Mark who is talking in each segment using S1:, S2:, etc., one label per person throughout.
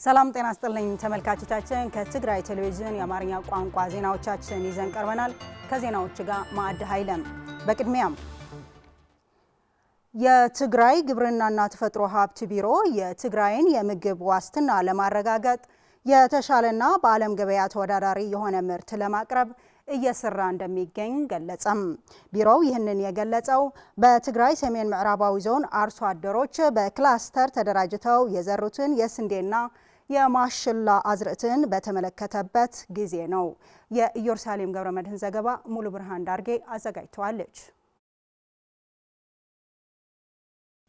S1: ሰላም ጤና ይስጥልኝ ተመልካቾቻችን ከትግራይ ቴሌቪዥን የአማርኛ ቋንቋ ዜናዎቻችን ይዘን ቀርበናል። ከዜናዎቹ ጋር ማዕድ ኃይለም። በቅድሚያም የትግራይ ግብርናና ተፈጥሮ ሀብት ቢሮ የትግራይን የምግብ ዋስትና ለማረጋገጥ የተሻለና በዓለም ገበያ ተወዳዳሪ የሆነ ምርት ለማቅረብ እየሰራ እንደሚገኝ ገለጸም። ቢሮው ይህንን የገለጸው በትግራይ ሰሜን ምዕራባዊ ዞን አርሶ አደሮች በክላስተር ተደራጅተው የዘሩትን የስንዴና የማሽላ አዝርዕትን በተመለከተበት ጊዜ ነው። የኢየሩሳሌም ገብረመድህን ዘገባ ሙሉ ብርሃን ዳርጌ አዘጋጅተዋለች።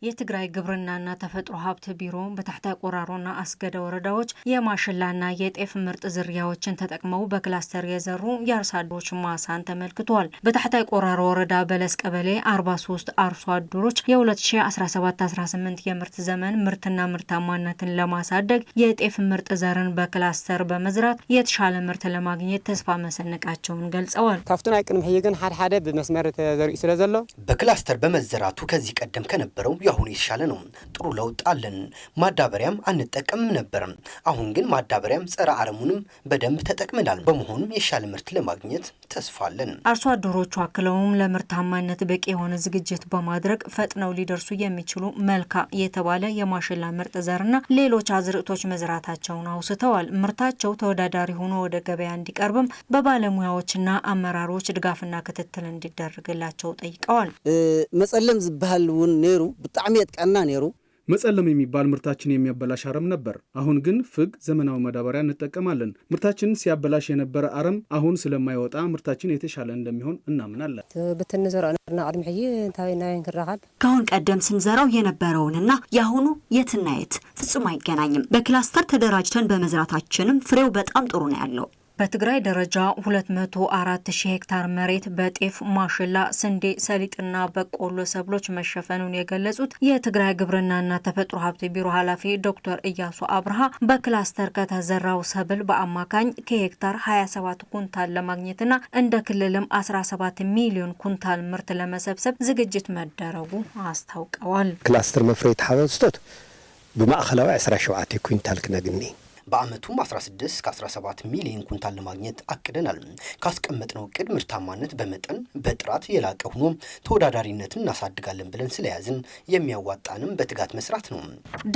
S2: የትግራይ ግብርናና ተፈጥሮ ሀብት ቢሮ በታሕታይ ቆራሮና አስገደ ወረዳዎች የማሽላና የጤፍ ምርጥ ዝርያዎችን ተጠቅመው በክላስተር የዘሩ የአርሶ አደሮች ማሳን ተመልክቷል። በታሕታይ ቆራሮ ወረዳ በለስ ቀበሌ 43 አርሶ አደሮች የ2017-18 የምርት ዘመን ምርትና ምርታማነትን ለማሳደግ የጤፍ ምርጥ ዘርን በክላስተር በመዝራት የተሻለ ምርት ለማግኘት ተስፋ መሰነቃቸውን ገልጸዋል።
S3: ካፍቱን አይቅንም ህይገን ሓደ በመስመር ተዘርኡ ስለዘሎ
S4: በክላስተር በመዘራቱ ከዚህ ቀደም ከነበረው ያሁን ይሻለ ነው። ጥሩ ለውጥ አለን። ማዳበሪያም አንጠቀምም ነበር። አሁን ግን ማዳበሪያም ጸረ አረሙንም በደንብ ተጠቅመናል። በመሆኑም የሻለ ምርት ለማግኘት ተስፋ አለን።
S2: አርሶ አደሮቹ አክለውም ለምርታማነት በቂ የሆነ ዝግጅት በማድረግ ፈጥነው ሊደርሱ የሚችሉ መልካ የተባለ የማሽላ ምርጥ ዘርና ሌሎች አዝርዕቶች መዝራታቸውን አውስተዋል። ምርታቸው ተወዳዳሪ ሆኖ ወደ ገበያ እንዲቀርብም በባለሙያዎችና አመራሮች ድጋፍና ክትትል እንዲደረግላቸው ጠይቀዋል።
S5: መጸለም ዝባል ውን ኔሩ በጣም ያጥቃና ኔሩ
S6: መጸለም የሚባል ምርታችን የሚያበላሽ አረም ነበር። አሁን ግን ፍግ ዘመናዊ ማዳበሪያ እንጠቀማለን። ምርታችንን ሲያበላሽ የነበረ አረም አሁን ስለማይወጣ ምርታችን የተሻለ እንደሚሆን እናምናለን።
S3: በተነዘራና አድምሕይ እንታይና እንከራኻብ
S7: ካሁን ቀደም ስንዘራው የነበረውንና ያሁኑ የትና የት ፍጹም አይገናኝም። በክላስተር ተደራጅተን በመዝራታችንም ፍሬው በጣም ጥሩ ነው ያለው።
S2: በትግራይ ደረጃ 204,000 ሄክታር መሬት በጤፍ፣ ማሽላ፣ ስንዴ፣ ሰሊጥና በቆሎ ሰብሎች መሸፈኑን የገለጹት የትግራይ ግብርናና ተፈጥሮ ሀብት ቢሮ ኃላፊ ዶክተር ኢያሱ አብርሃ በክላስተር ከተዘራው ሰብል በአማካኝ ከሄክታር 27 ኩንታል ለማግኘትና እንደ ክልልም 17 ሚሊዮን ኩንታል ምርት ለመሰብሰብ ዝግጅት መደረጉ አስታውቀዋል።
S8: ክላስተር መፍሬት ሀበስቶት በማዕከላዊ 17 ኩንታል ክነግኒ
S4: በአመቱም 16-17 ሚሊዮን ኩንታል ለማግኘት አቅደናል። ካስቀመጥነው እቅድ ምርታማነት በመጠን በጥራት የላቀ ሆኖ ተወዳዳሪነትን እናሳድጋለን ብለን ስለያዝን የሚያዋጣንም በትጋት መስራት ነው።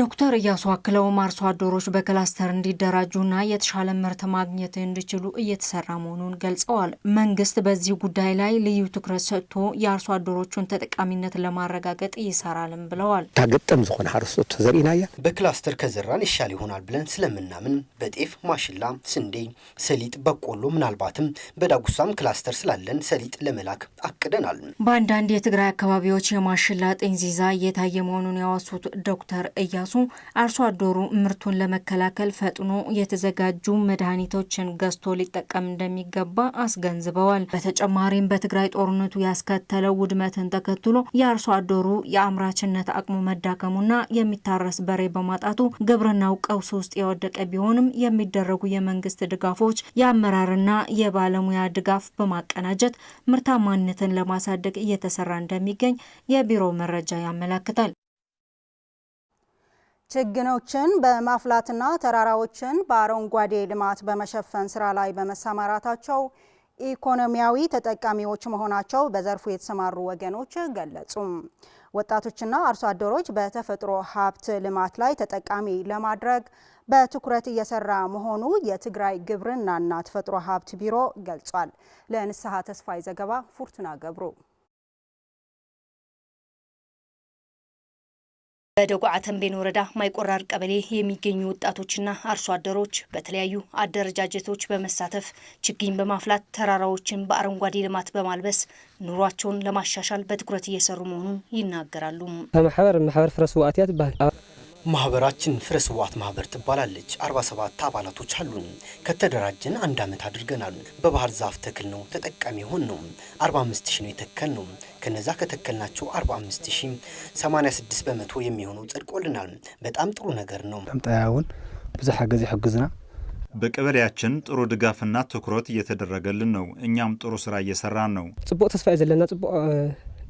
S2: ዶክተር ኢያሱ አክለውም አርሶ አደሮች በክላስተር እንዲደራጁና የተሻለ ምርት ማግኘት እንዲችሉ እየተሰራ መሆኑን ገልጸዋል። መንግስት በዚህ ጉዳይ ላይ ልዩ ትኩረት ሰጥቶ የአርሶ አደሮቹን ተጠቃሚነት ለማረጋገጥ ይሰራልም ብለዋል።
S8: ታገጠም ዝኾነ ሓረስቶት ተዘሪናያ
S4: በክላስተር ከዘራን ይሻል ይሆናል ብለን ስለምና ምን በጤፍ፣ ማሽላ፣ ስንዴ፣ ሰሊጥ፣ በቆሎ ምናልባትም በዳጉሳም ክላስተር ስላለን ሰሊጥ ለመላክ አቅደናል።
S2: በአንዳንድ የትግራይ አካባቢዎች የማሽላ ጤንዚዛ እየታየ መሆኑን ያወሱት ዶክተር ኢያሱ አርሶ አደሩ ምርቱን ለመከላከል ፈጥኖ የተዘጋጁ መድኃኒቶችን ገዝቶ ሊጠቀም እንደሚገባ አስገንዝበዋል። በተጨማሪም በትግራይ ጦርነቱ ያስከተለው ውድመትን ተከትሎ የአርሶ አደሩ የአምራችነት አቅሙ መዳከሙና የሚታረስ በሬ በማጣቱ ግብርናው ቀውስ ውስጥ የወደቀ ቢሆንም የሚደረጉ የመንግስት ድጋፎች የአመራርና የባለሙያ ድጋፍ በማቀናጀት ምርታማነትን ለማሳደግ እየተሰራ እንደሚገኝ የቢሮው መረጃ ያመለክታል።
S1: ችግኞችን በማፍላትና ተራራዎችን በአረንጓዴ ልማት በመሸፈን ስራ ላይ በመሰማራታቸው ኢኮኖሚያዊ ተጠቃሚዎች መሆናቸው በዘርፉ የተሰማሩ ወገኖች ገለጹ። ወጣቶችና አርሶ አደሮች በተፈጥሮ ሀብት ልማት ላይ ተጠቃሚ ለማድረግ በትኩረት እየሰራ መሆኑ የትግራይ ግብርናና ተፈጥሮ ሀብት ቢሮ ገልጿል። ለንስሐ ተስፋይ ዘገባ ፉርቱና ገብሩ።
S7: በደጉዓ ተንቤን ወረዳ ማይቆራር ቀበሌ የሚገኙ ወጣቶችና አርሶ አደሮች በተለያዩ አደረጃጀቶች በመሳተፍ ችግኝ በማፍላት ተራራዎችን በአረንጓዴ ልማት በማልበስ ኑሯቸውን ለማሻሻል በትኩረት እየሰሩ መሆኑን ይናገራሉ።
S3: ማህበር ፍረስ ዋዕትያት ይባላል።
S4: ማህበራችን ፍረስ ዋት ማህበር ትባላለች። 47 አባላቶች አሉን። ከተደራጀን 1 አመት አድርገናል። በባህር ዛፍ ተክል ነው ተጠቃሚ ሆን ነው 45000 ነው የተከል ነው። ከነዛ ከተከልናቸው 45000 86 በመቶ የሚሆነው ጸድቆልናል። በጣም ጥሩ ነገር ነው።
S8: ተምጣያውን ብዙ ሐገዝ ይحግዝና
S9: በቀበሌያችን ጥሩ ድጋፍና ትኩረት እየተደረገልን ነው። እኛም ጥሩ ስራ እየሰራን ነው።
S3: ጽቦ ተስፋ ይዘለና ጽቦ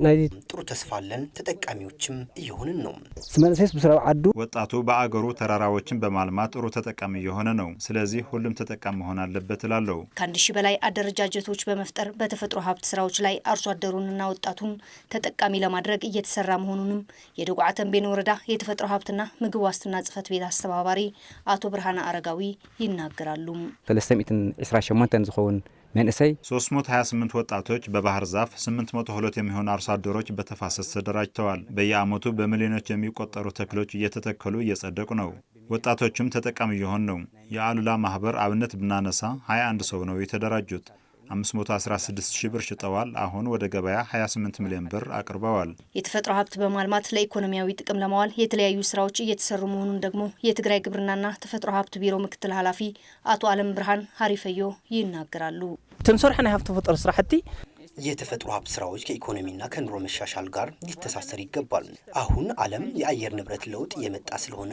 S4: ጥሩ ተስፋ አለን ተጠቃሚዎችም እየሆንን ነው
S5: ስመለሰስ በስራው አዱ
S9: ወጣቱ በአገሩ ተራራዎችን በማልማት ጥሩ ተጠቃሚ የሆነ ነው ስለዚህ ሁሉም ተጠቃሚ መሆን አለበት እላለሁ
S7: ከ1000 በላይ አደረጃጀቶች በመፍጠር በተፈጥሮ ሀብት ስራዎች ላይ አርሶ አደሩንና ወጣቱን ተጠቃሚ ለማድረግ እየተሰራ መሆኑንም የደጉዓ ተንቤን ወረዳ የተፈጥሮ ሀብትና ምግብ ዋስትና ጽፈት ቤት አስተባባሪ አቶ ብርሃነ አረጋዊ ይናገራሉ
S10: 328 ዝኸውን መንእሰይ
S9: 328 ወጣቶች በባህር ዛፍ 802 የሚሆኑ አርሶ አደሮች በተፋሰስ ተደራጅተዋል በየአመቱ በሚሊዮኖች የሚቆጠሩ ተክሎች እየተተከሉ እየጸደቁ ነው ወጣቶችም ተጠቃሚ የሆኑ ነው የአሉላ ማህበር አብነት ብናነሳ 21 ሰው ነው የተደራጁት 516,000 ብር ሽጠዋል አሁን ወደ ገበያ 28 ሚሊዮን ብር አቅርበዋል
S7: የተፈጥሮ ሀብት በማልማት ለኢኮኖሚያዊ ጥቅም ለማዋል የተለያዩ ስራዎች እየተሰሩ መሆኑን ደግሞ የትግራይ ግብርናና ተፈጥሮ ሀብት ቢሮ ምክትል ኃላፊ አቶ አለም ብርሃን ሀሪፈዮ ይናገራሉ
S5: ተንሰርሐና ሀብት ተፈጥሮ ስራሕቲ
S4: የተፈጥሮ ሀብት ስራዎች ከኢኮኖሚና ከኑሮ መሻሻል ጋር ሊተሳሰር ይገባል አሁን ዓለም የአየር ንብረት ለውጥ እየመጣ ስለሆነ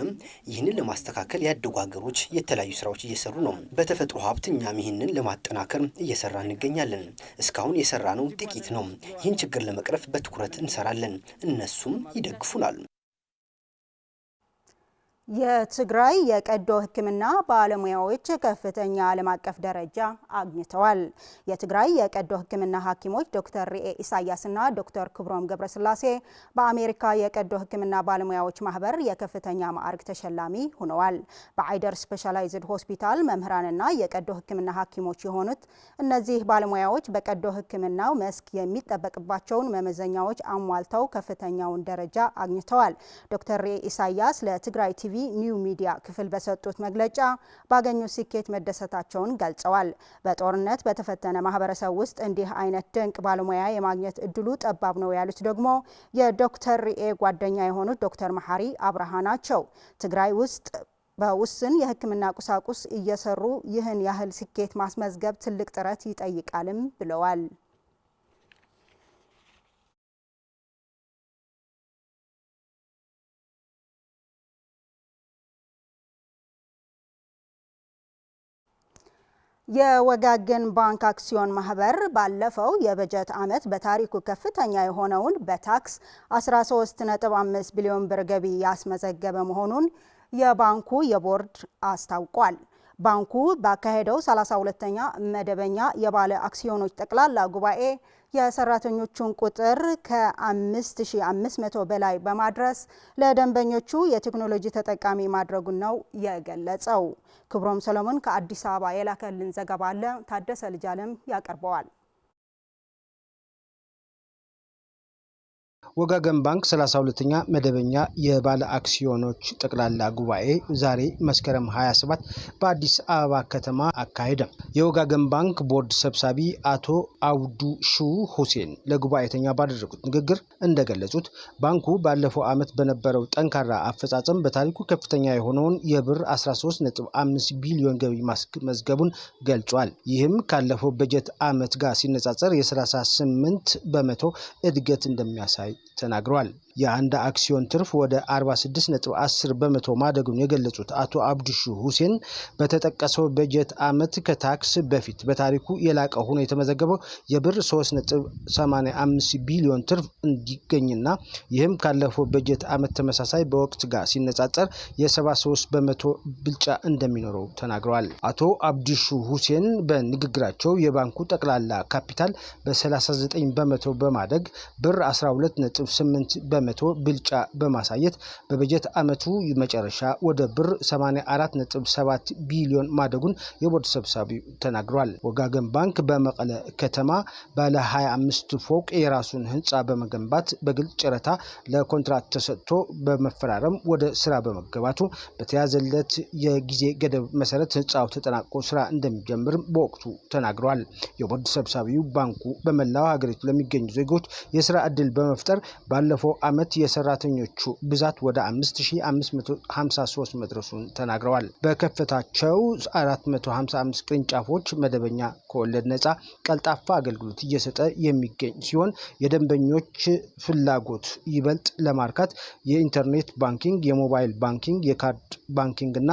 S4: ይህንን ለማስተካከል ያደጉ ሀገሮች የተለያዩ ስራዎች እየሰሩ ነው በተፈጥሮ ሀብት እኛም ይህንን ለማጠናከር እየሰራ እንገኛለን እስካሁን የሰራነው ጥቂት ነው ይህን ችግር ለመቅረፍ በትኩረት እንሰራለን እነሱም ይደግፉናል
S1: የትግራይ የቀዶ ሕክምና ባለሙያዎች ከፍተኛ ዓለም አቀፍ ደረጃ አግኝተዋል። የትግራይ የቀዶ ሕክምና ሐኪሞች ዶክተር ሪኤ ኢሳያስና ዶክተር ክብሮም ገብረስላሴ በአሜሪካ የቀዶ ሕክምና ባለሙያዎች ማህበር የከፍተኛ ማዕረግ ተሸላሚ ሆነዋል። በአይደር ስፔሻላይዝድ ሆስፒታል መምህራንና የቀዶ ሕክምና ሐኪሞች የሆኑት እነዚህ ባለሙያዎች በቀዶ ሕክምናው መስክ የሚጠበቅባቸውን መመዘኛዎች አሟልተው ከፍተኛውን ደረጃ አግኝተዋል። ዶክተር ሪኤ ኢሳያስ ለትግራይ ቲቪ ኒው ሚዲያ ክፍል በሰጡት መግለጫ ባገኙት ስኬት መደሰታቸውን ገልጸዋል። በጦርነት በተፈተነ ማህበረሰብ ውስጥ እንዲህ አይነት ድንቅ ባለሙያ የማግኘት እድሉ ጠባብ ነው ያሉት ደግሞ የዶክተር ሪኤ ጓደኛ የሆኑት ዶክተር መሐሪ አብርሃ ናቸው። ትግራይ ውስጥ በውስን የህክምና ቁሳቁስ እየሰሩ ይህን ያህል ስኬት ማስመዝገብ ትልቅ ጥረት ይጠይቃልም ብለዋል። የወጋገን ባንክ አክሲዮን ማህበር ባለፈው የበጀት ዓመት በታሪኩ ከፍተኛ የሆነውን በታክስ 13.5 ቢሊዮን ብር ገቢ ያስመዘገበ መሆኑን የባንኩ የቦርድ አስታውቋል። ባንኩ ባካሄደው 32ኛ መደበኛ የባለ አክሲዮኖች ጠቅላላ ጉባኤ የሰራተኞቹን ቁጥር ከ5500 በላይ በማድረስ ለደንበኞቹ የቴክኖሎጂ ተጠቃሚ ማድረጉን ነው የገለጸው። ክብሮም ሰሎሞን ከአዲስ አበባ የላከልን ዘገባ አለ። ታደሰ ልጅአለም ያቀርበዋል።
S11: ወጋገን ባንክ 32ኛ መደበኛ የባለ አክሲዮኖች ጠቅላላ ጉባኤ ዛሬ መስከረም 27 በአዲስ አበባ ከተማ አካሄደ። የወጋገን ባንክ ቦርድ ሰብሳቢ አቶ አብዱ ሹ ሁሴን ለጉባኤተኛ ባደረጉት ንግግር እንደገለጹት ባንኩ ባለፈው ዓመት በነበረው ጠንካራ አፈጻጸም በታሪኩ ከፍተኛ የሆነውን የብር 13.5 ቢሊዮን ገቢ ማስመዝገቡን ገልጿል። ይህም ካለፈው በጀት ዓመት ጋር ሲነጻጸር የ38 በመቶ እድገት እንደሚያሳይ ተናግሯል። የአንድ አክሲዮን ትርፍ ወደ 46.10 በመቶ ማደጉን የገለጹት አቶ አብዱሹ ሁሴን በተጠቀሰው በጀት ዓመት ከታክስ በፊት በታሪኩ የላቀ ሆኖ የተመዘገበው የብር 3.85 ቢሊዮን ትርፍ እንዲገኝና ይህም ካለፈው በጀት ዓመት ተመሳሳይ በወቅት ጋር ሲነጻጸር የ73 በመቶ ብልጫ እንደሚኖረው ተናግረዋል። አቶ አብዱሹ ሁሴን በንግግራቸው የባንኩ ጠቅላላ ካፒታል በ39 በመቶ በማደግ ብር 12.8 በመቶ ብልጫ በማሳየት በበጀት ዓመቱ መጨረሻ ወደ ብር 84.7 ቢሊዮን ማደጉን የቦርድ ሰብሳቢው ተናግሯል። ወጋገን ባንክ በመቀለ ከተማ ባለ 25 ፎቅ የራሱን ህንጻ በመገንባት በግልጽ ጨረታ ለኮንትራት ተሰጥቶ በመፈራረም ወደ ስራ በመገባቱ በተያዘለት የጊዜ ገደብ መሰረት ህንጻው ተጠናቆ ስራ እንደሚጀምር በወቅቱ ተናግሯል። የቦርድ ሰብሳቢው ባንኩ በመላው ሀገሪቱ ለሚገኙ ዜጎች የስራ ዕድል በመፍጠር ባለፈው ዓመት የሰራተኞቹ ብዛት ወደ 5553 መድረሱን ተናግረዋል። በከፈታቸው 455 ቅርንጫፎች መደበኛ ከወለድ ነፃ ቀልጣፋ አገልግሎት እየሰጠ የሚገኝ ሲሆን የደንበኞች ፍላጎት ይበልጥ ለማርካት የኢንተርኔት ባንኪንግ፣ የሞባይል ባንኪንግ፣ የካርድ ባንኪንግ እና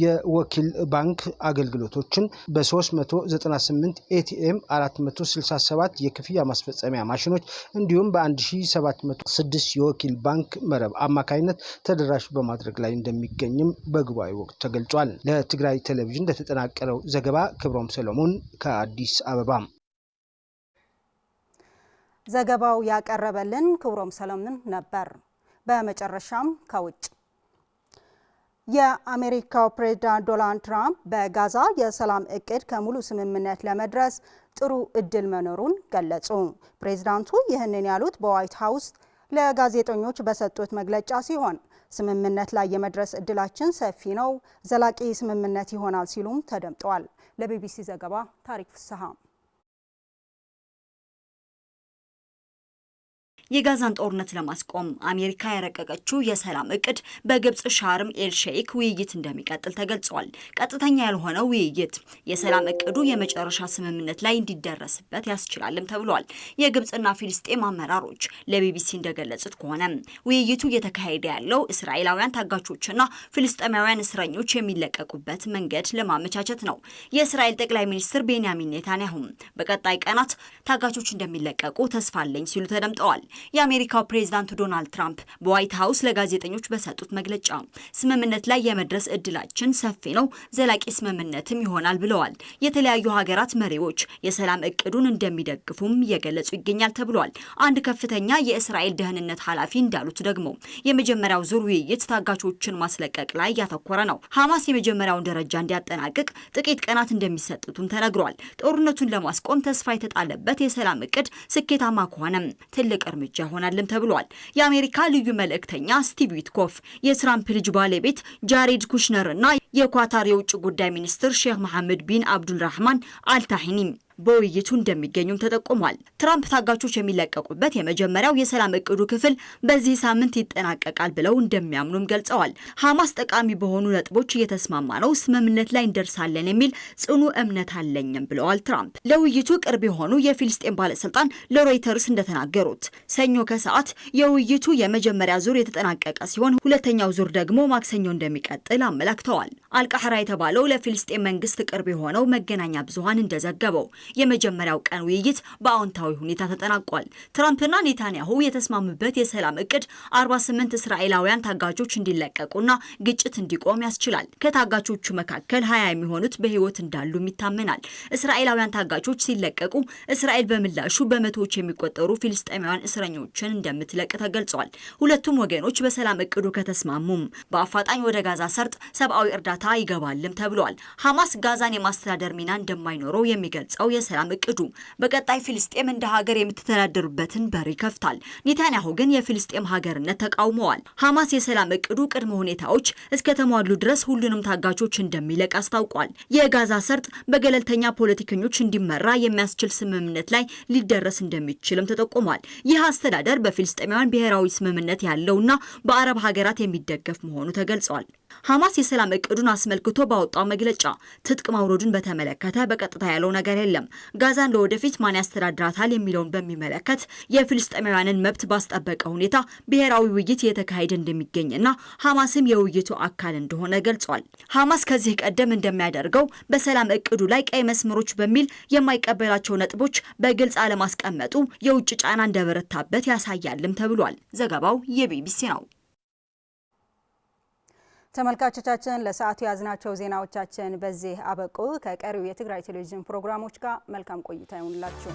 S11: የወኪል ባንክ አገልግሎቶችን በ398 ኤቲኤም 467 የክፍያ ማስፈጸሚያ ማሽኖች እንዲሁም በ1706 የወኪል ባንክ መረብ አማካይነት ተደራሽ በማድረግ ላይ እንደሚገኝም በጉባኤው ወቅት ተገልጿል። ለትግራይ ቴሌቪዥን ለተጠናቀረው ዘገባ ክብሮም ሰሎሞን ከአዲስ አበባ።
S1: ዘገባው ያቀረበልን ክብሮም ሰሎሞን ነበር። በመጨረሻም ከውጭ የአሜሪካው ፕሬዝዳንት ዶናልድ ትራምፕ በጋዛ የሰላም እቅድ ከሙሉ ስምምነት ለመድረስ ጥሩ እድል መኖሩን ገለጹ። ፕሬዝዳንቱ ይህንን ያሉት በዋይት ሃውስ ለጋዜጠኞች በሰጡት መግለጫ ሲሆን ስምምነት ላይ የመድረስ እድላችን ሰፊ ነው፣ ዘላቂ ስምምነት ይሆናል ሲሉም ተደምጠዋል። ለቢቢሲ ዘገባ ታሪክ ፍስሐ።
S12: የጋዛን ጦርነት ለማስቆም አሜሪካ ያረቀቀችው የሰላም እቅድ በግብጽ ሻርም ኤል ሼክ ውይይት እንደሚቀጥል ተገልጿል። ቀጥተኛ ያልሆነው ውይይት የሰላም እቅዱ የመጨረሻ ስምምነት ላይ እንዲደረስበት ያስችላልም ተብሏል። የግብጽና ፊልስጤም አመራሮች ለቢቢሲ እንደገለጹት ከሆነ ውይይቱ እየተካሄደ ያለው እስራኤላውያን ታጋቾችና ፍልስጤማውያን እስረኞች የሚለቀቁበት መንገድ ለማመቻቸት ነው። የእስራኤል ጠቅላይ ሚኒስትር ቤንያሚን ኔታንያሁ በቀጣይ ቀናት ታጋቾች እንደሚለቀቁ ተስፋ አለኝ ሲሉ ተደምጠዋል። የአሜሪካው ፕሬዝዳንት ዶናልድ ትራምፕ በዋይት ሃውስ ለጋዜጠኞች በሰጡት መግለጫ ስምምነት ላይ የመድረስ እድላችን ሰፊ ነው፣ ዘላቂ ስምምነትም ይሆናል ብለዋል። የተለያዩ ሀገራት መሪዎች የሰላም እቅዱን እንደሚደግፉም እየገለጹ ይገኛል ተብሏል። አንድ ከፍተኛ የእስራኤል ደህንነት ኃላፊ እንዳሉት ደግሞ የመጀመሪያው ዙር ውይይት ታጋቾችን ማስለቀቅ ላይ ያተኮረ ነው። ሐማስ የመጀመሪያውን ደረጃ እንዲያጠናቅቅ ጥቂት ቀናት እንደሚሰጡትም ተነግሯል። ጦርነቱን ለማስቆም ተስፋ የተጣለበት የሰላም እቅድ ስኬታማ ከሆነ ትልቅ እርምጃ ይሆናልም ተብሏል። የአሜሪካ ልዩ መልእክተኛ ስቲቭ ዊትኮፍ፣ የትራምፕ ልጅ ባለቤት ጃሬድ ኩሽነር እና የኳታር የውጭ ጉዳይ ሚኒስትር ሼክ መሐመድ ቢን አብዱልራህማን አልታሂኒም በውይይቱ እንደሚገኙም ተጠቁሟል። ትራምፕ ታጋቾች የሚለቀቁበት የመጀመሪያው የሰላም እቅዱ ክፍል በዚህ ሳምንት ይጠናቀቃል ብለው እንደሚያምኑም ገልጸዋል። ሐማስ ጠቃሚ በሆኑ ነጥቦች እየተስማማ ነው፣ ስምምነት ላይ እንደርሳለን የሚል ጽኑ እምነት አለኝም ብለዋል ትራምፕ። ለውይይቱ ቅርብ የሆኑ የፊልስጤም ባለስልጣን ለሮይተርስ እንደተናገሩት ሰኞ ከሰዓት የውይይቱ የመጀመሪያ ዙር የተጠናቀቀ ሲሆን ሁለተኛው ዙር ደግሞ ማክሰኞ እንደሚቀጥል አመላክተዋል። አልቃህራ የተባለው ለፊልስጤም መንግስት ቅርብ የሆነው መገናኛ ብዙሃን እንደዘገበው የመጀመሪያው ቀን ውይይት በአዎንታዊ ሁኔታ ተጠናቋል። ትራምፕና ኔታንያሁ የተስማሙበት የሰላም እቅድ 48 እስራኤላውያን ታጋቾች እንዲለቀቁና ግጭት እንዲቆም ያስችላል። ከታጋቾቹ መካከል 20 የሚሆኑት በህይወት እንዳሉም ይታመናል። እስራኤላውያን ታጋቾች ሲለቀቁ እስራኤል በምላሹ በመቶዎች የሚቆጠሩ ፊልስጤማውያን እስረኞችን እንደምትለቅ ተገልጿል። ሁለቱም ወገኖች በሰላም እቅዱ ከተስማሙም በአፋጣኝ ወደ ጋዛ ሰርጥ ሰብአዊ እርዳታ ይገባልም ተብሏል። ሐማስ ጋዛን የማስተዳደር ሚና እንደማይኖረው የሚገልጸው የሰላም እቅዱ በቀጣይ ፊልስጤም እንደ ሀገር የምትተዳደሩበትን በር ይከፍታል። ኔታንያሁ ግን የፊልስጤም ሀገርነት ተቃውመዋል። ሐማስ የሰላም እቅዱ ቅድመ ሁኔታዎች እስከተሟሉ ድረስ ሁሉንም ታጋቾች እንደሚለቅ አስታውቋል። የጋዛ ሰርጥ በገለልተኛ ፖለቲከኞች እንዲመራ የሚያስችል ስምምነት ላይ ሊደረስ እንደሚችልም ተጠቁሟል። ይህ አስተዳደር በፊልስጤማውያን ብሔራዊ ስምምነት ያለውና በአረብ ሀገራት የሚደገፍ መሆኑ ተገልጿል። ሐማስ የሰላም እቅዱን አስመልክቶ ባወጣው መግለጫ ትጥቅ ማውረዱን በተመለከተ በቀጥታ ያለው ነገር የለም። ጋዛን ለወደፊት ማን ያስተዳድራታል የሚለውን በሚመለከት የፊልስጤማውያንን መብት ባስጠበቀ ሁኔታ ብሔራዊ ውይይት እየተካሄደ እንደሚገኝና ሐማስም የውይይቱ አካል እንደሆነ ገልጿል። ሐማስ ከዚህ ቀደም እንደሚያደርገው በሰላም እቅዱ ላይ ቀይ መስመሮች በሚል የማይቀበላቸው ነጥቦች በግልጽ አለማስቀመጡ የውጭ ጫና እንደበረታበት ያሳያልም ተብሏል። ዘገባው የቢቢሲ ነው።
S1: ተመልካቾቻችን ለሰዓቱ ያዝናቸው ዜናዎቻችን በዚህ አበቁ። ከቀሪው የትግራይ ቴሌቪዥን ፕሮግራሞች ጋር መልካም ቆይታ ይሁንላችሁ።